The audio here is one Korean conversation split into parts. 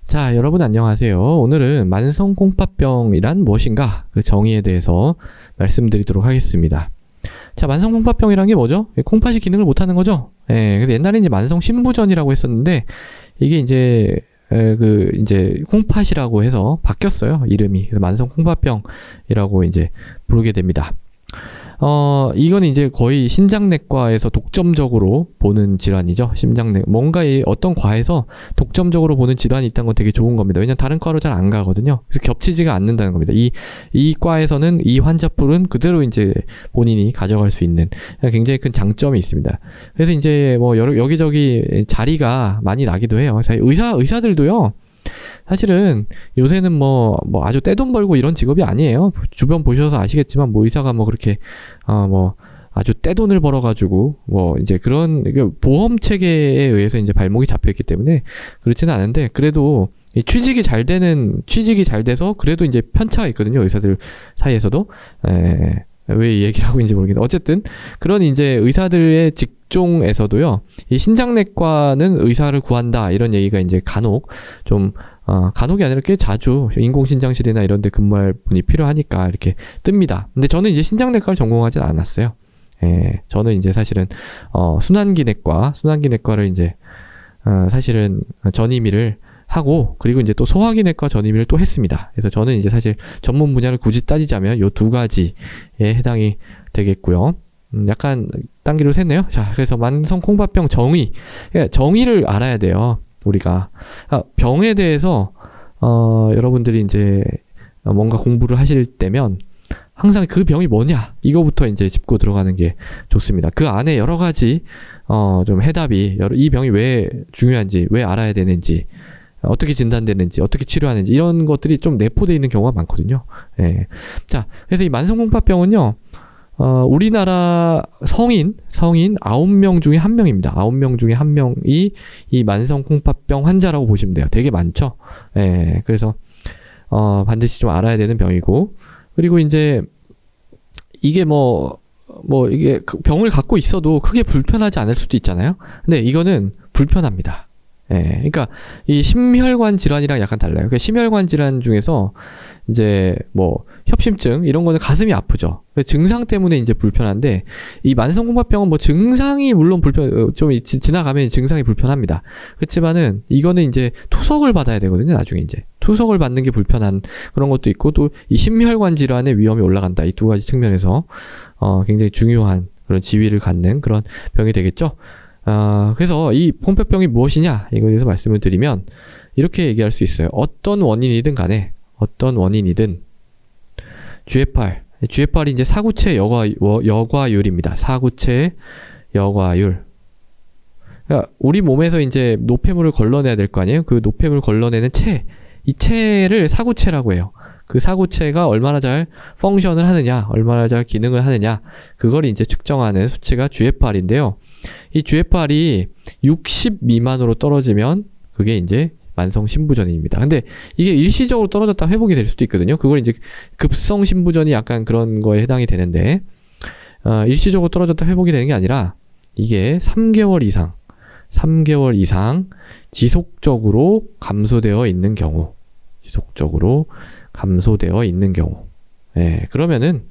자, 여러분 안녕하세요. 오늘은 만성 콩팥병이란 무엇인가 그 정의에 대해서 말씀드리도록 하겠습니다. 자, 만성 콩팥병이란 게 뭐죠? 콩팥이 기능을 못하는 거죠. 그래서 옛날에 이제 만성 신부전이라고 했었는데 이게 이제 이제 콩팥이라고 해서 바뀌었어요, 이름이. 그래서 만성 콩팥병이라고 이제 부르게 됩니다. 이건 이제 거의 신장내과에서 독점적으로 보는 질환이죠. 뭔가 어떤 과에서 독점적으로 보는 질환이 있다는 건 되게 좋은 겁니다. 왜냐면 다른 과로 잘 안 가거든요. 그래서 겹치지가 않는다는 겁니다. 이 과에서는 이 환자풀은 그대로 이제 본인이 가져갈 수 있는 굉장히 큰 장점이 있습니다. 그래서 이제 뭐 여기저기 자리가 많이 나기도 해요. 의사들도요. 사실은 요새는 뭐 아주 떼돈 벌고 이런 직업이 아니에요. 주변 보셔서 아시겠지만 뭐 의사가 뭐 그렇게 뭐 아주 떼돈을 벌어가지고 뭐 이제 그런 보험 체계에 의해서 이제 발목이 잡혀있기 때문에 그렇지는 않은데, 그래도 이 취직이 잘 돼서 그래도 이제 편차가 있거든요, 의사들 사이에서도. 왜 이 얘기를 하고 있는지 모르겠는데, 어쨌든 그런 이제 의사들의 직종에서도요, 이 신장내과는 의사를 구한다 이런 얘기가 이제 간혹 간혹이 아니라 꽤 자주 인공신장실이나 이런 데 근무할 분이 필요하니까 이렇게 뜹니다. 근데 저는 이제 신장내과를 전공하진 않았어요. 저는 이제 사실은 순환기내과를 이제 사실은 전임의를 하고, 그리고 이제 또 소화기내과 전임의를 또 했습니다. 그래서 저는 이제 사실 전문 분야를 굳이 따지자면 요 두 가지에 해당이 되겠고요. 약간 딴 길로 샜네요. 자, 그래서 만성 콩팥병 정의를 알아야 돼요, 우리가. 병에 대해서 여러분들이 이제 뭔가 공부를 하실 때면 항상 그 병이 뭐냐, 이거부터 이제 짚고 들어가는 게 좋습니다. 그 안에 여러 가지 좀 해답이, 이 병이 왜 중요한지, 왜 알아야 되는지, 어떻게 진단되는지, 어떻게 치료하는지, 이런 것들이 좀 내포되어 있는 경우가 많거든요. 자, 그래서 이 만성 콩팥병은요, 우리나라 성인 9명 중에 1명입니다. 9명 중에 1명이 이 만성 콩팥병 환자라고 보시면 돼요. 되게 많죠. 그래서 반드시 좀 알아야 되는 병이고, 그리고 이제 이게 이게 병을 갖고 있어도 크게 불편하지 않을 수도 있잖아요. 근데 이거는 불편합니다. 그러니까 이 심혈관 질환이랑 약간 달라요. 그러니까 심혈관 질환 중에서 이제 뭐 협심증 이런 거는 가슴이 아프죠. 증상 때문에 이제 불편한데, 이 만성 콩팥병은 뭐 증상이 물론 좀 지나가면 증상이 불편합니다. 그렇지만은 이거는 이제 투석을 받아야 되거든요. 나중에 이제 투석을 받는 게 불편한 그런 것도 있고, 또 이 심혈관 질환의 위험이 올라간다. 이 두 가지 측면에서 굉장히 중요한 그런 지위를 갖는 그런 병이 되겠죠. 그래서 이 콩팥병이 무엇이냐, 이거에 대해서 말씀을 드리면 이렇게 얘기할 수 있어요. 어떤 원인이든 GFR이 이제 사구체 여과율입니다. 사구체 여과율. 그러니까 우리 몸에서 이제 노폐물을 걸러내야 될 거 아니에요? 그 노폐물을 걸러내는 이 체를 사구체라고 해요. 그 사구체가 얼마나 잘 펑션을 하느냐, 얼마나 잘 기능을 하느냐, 그걸 이제 측정하는 수치가 GFR인데요. 이 GFR이 60 미만으로 떨어지면 그게 이제 만성 신부전입니다. 근데 이게 일시적으로 떨어졌다 회복이 될 수도 있거든요. 그걸 이제 급성 신부전이 약간 그런 거에 해당이 되는데, 일시적으로 떨어졌다 회복이 되는 게 아니라 이게 3개월 이상 지속적으로 감소되어 있는 경우, 그러면은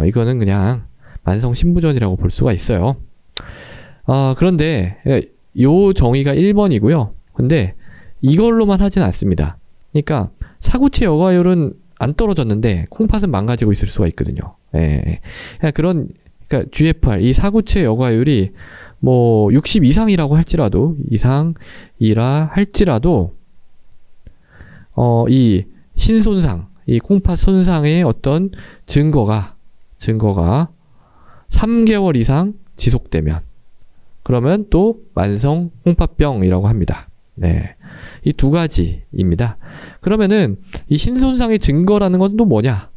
이거는 그냥 만성 신부전이라고 볼 수가 있어요. 그런데 요 정의가 1번이고요. 근데 이걸로만 하진 않습니다. 그러니까 사구체 여과율은 안 떨어졌는데 콩팥은 망가지고 있을 수가 있거든요. 그러니까 GFR, 이 사구체 여과율이 뭐 60 이상이라 할지라도 이 신손상, 이 콩팥 손상의 어떤 증거가 3개월 이상 지속되면, 그러면 또 만성 콩팥병이라고 합니다. 이 두 가지입니다. 그러면은 이 신손상의 증거라는 건 또 뭐냐?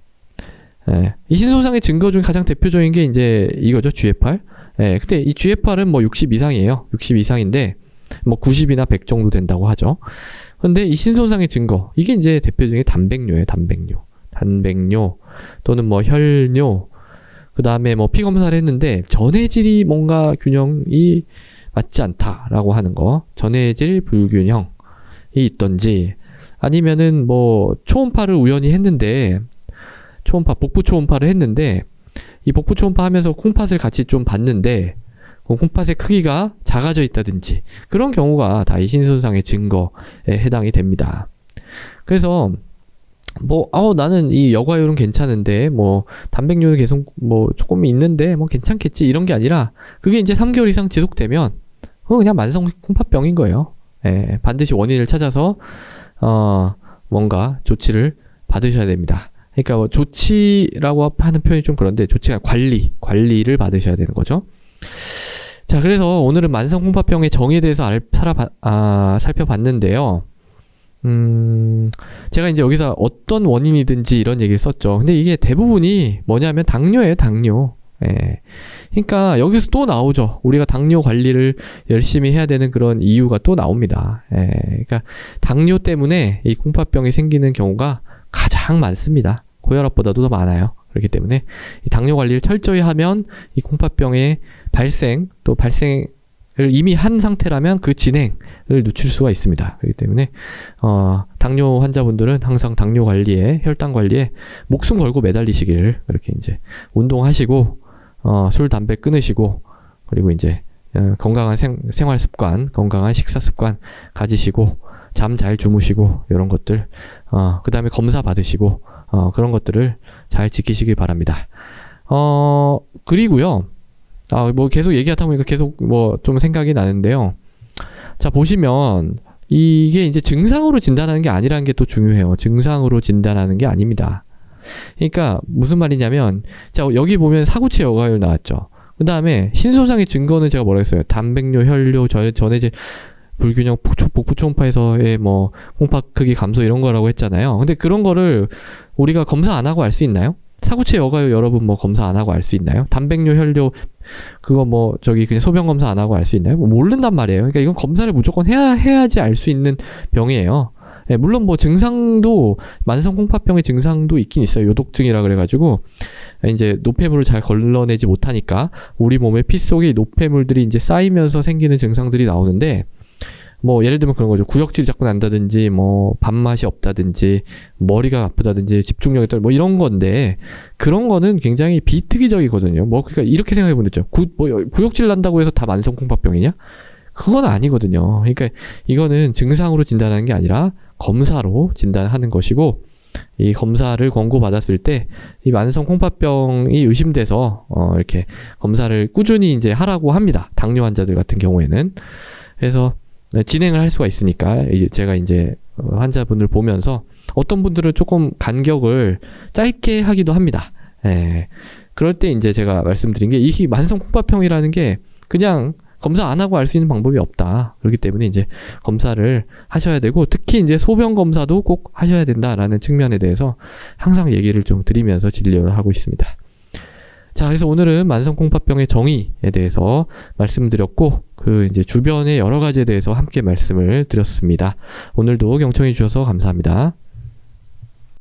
이 신손상의 증거 중에 가장 대표적인 게 이제 이거죠, GFR. 근데 이 GFR은 뭐 60 이상이에요. 60 이상인데 뭐 90이나 100 정도 된다고 하죠. 근데 이 신손상의 증거, 이게 이제 대표적인 단백뇨예요. 단백뇨 또는 뭐 혈뇨, 그 다음에 뭐 피 검사를 했는데 전해질이 뭔가 균형이 맞지 않다라고 하는 거, 전해질 불균형, 있던지, 아니면은 뭐 초음파를 우연히 했는데, 복부 초음파를 했는데, 이 복부 초음파 하면서 콩팥을 같이 좀 봤는데, 콩팥의 크기가 작아져 있다든지, 그런 경우가 다 이 신선상의 증거에 해당이 됩니다. 그래서 나는 이 여과율은 괜찮은데, 단백뇨는 계속 조금 있는데, 괜찮겠지, 이런 게 아니라, 그게 이제 3개월 이상 지속되면, 그건 그냥 만성 콩팥병인 거예요. 반드시 원인을 찾아서, 뭔가 조치를 받으셔야 됩니다. 그러니까 조치라고 하는 표현이 좀 그런데, 조치가 관리를 받으셔야 되는 거죠. 자, 그래서 오늘은 만성 콩팥병의 정의에 대해서 살펴봤는데요. 제가 이제 여기서 어떤 원인이든지 이런 얘기를 썼죠. 근데 이게 대부분이 뭐냐면 당뇨예요, 당뇨. 그러니까 여기서 또 나오죠. 우리가 당뇨 관리를 열심히 해야 되는 그런 이유가 또 나옵니다. 그러니까 당뇨 때문에 이 콩팥병이 생기는 경우가 가장 많습니다. 고혈압보다도 더 많아요. 그렇기 때문에 이 당뇨 관리를 철저히 하면 이 콩팥병의 발생을 이미 한 상태라면 그 진행을 늦출 수가 있습니다. 그렇기 때문에 당뇨 환자분들은 항상 당뇨 관리에, 혈당 관리에 목숨 걸고 매달리시기를, 그렇게 이제 운동하시고 술 담배 끊으시고, 그리고 이제 건강한 생활 습관, 건강한 식사 습관 가지시고, 잠 잘 주무시고, 이런 것들, 그 다음에 검사 받으시고, 그런 것들을 잘 지키시길 바랍니다. 그리고요, 계속 얘기하다 보니까 계속 좀 생각이 나는데요. 자, 보시면, 이게 이제 증상으로 진단하는 게 아니라는 게 또 중요해요. 증상으로 진단하는 게 아닙니다. 그러니까, 무슨 말이냐면, 자, 여기 보면 사구체 여과율 나왔죠. 그 다음에, 신소상의 증거는 제가 뭐라 했어요? 단백뇨, 혈뇨, 전해질, 불균형, 복부 초음파에서의 콩팥 크기 감소 이런 거라고 했잖아요. 근데 그런 거를 우리가 검사 안 하고 알 수 있나요? 사구체 여과율 여러분 검사 안 하고 알 수 있나요? 단백뇨, 혈뇨, 그거 그냥 소변 검사 안 하고 알 수 있나요? 모른단 말이에요. 그러니까 이건 검사를 무조건 해야지 알 수 있는 병이에요. 물론 증상도, 만성 콩팥병의 증상도 있긴 있어요. 요독증이라 그래가지고, 이제 노폐물을 잘 걸러내지 못하니까 우리 몸의 피 속에 노폐물들이 이제 쌓이면서 생기는 증상들이 나오는데, 예를 들면 그런 거죠. 구역질이 자꾸 난다든지, 밥맛이 없다든지, 머리가 아프다든지, 집중력이 떨어지고, 이런 건데, 그런 거는 굉장히 비특이적이거든요. 그러니까 이렇게 생각해보면 되죠. 구역질 난다고 해서 다 만성 콩팥병이냐? 그건 아니거든요. 그러니까 이거는 증상으로 진단하는 게 아니라 검사로 진단하는 것이고, 이 검사를 권고받았을 때, 이 만성 콩팥병이 의심돼서, 이렇게 검사를 꾸준히 이제 하라고 합니다. 당뇨 환자들 같은 경우에는. 그래서, 진행을 할 수가 있으니까, 제가 이제 환자분을 보면서 어떤 분들은 조금 간격을 짧게 하기도 합니다. 그럴 때 이제 제가 말씀드린 게, 이 만성 콩팥병이라는 게 그냥 검사 안 하고 알 수 있는 방법이 없다. 그렇기 때문에 이제 검사를 하셔야 되고, 특히 이제 소변 검사도 꼭 하셔야 된다라는 측면에 대해서 항상 얘기를 좀 드리면서 진료를 하고 있습니다. 자, 그래서 오늘은 만성 콩팥병의 정의에 대해서 말씀드렸고, 이제 주변의 여러 가지에 대해서 함께 말씀을 드렸습니다. 오늘도 경청해 주셔서 감사합니다.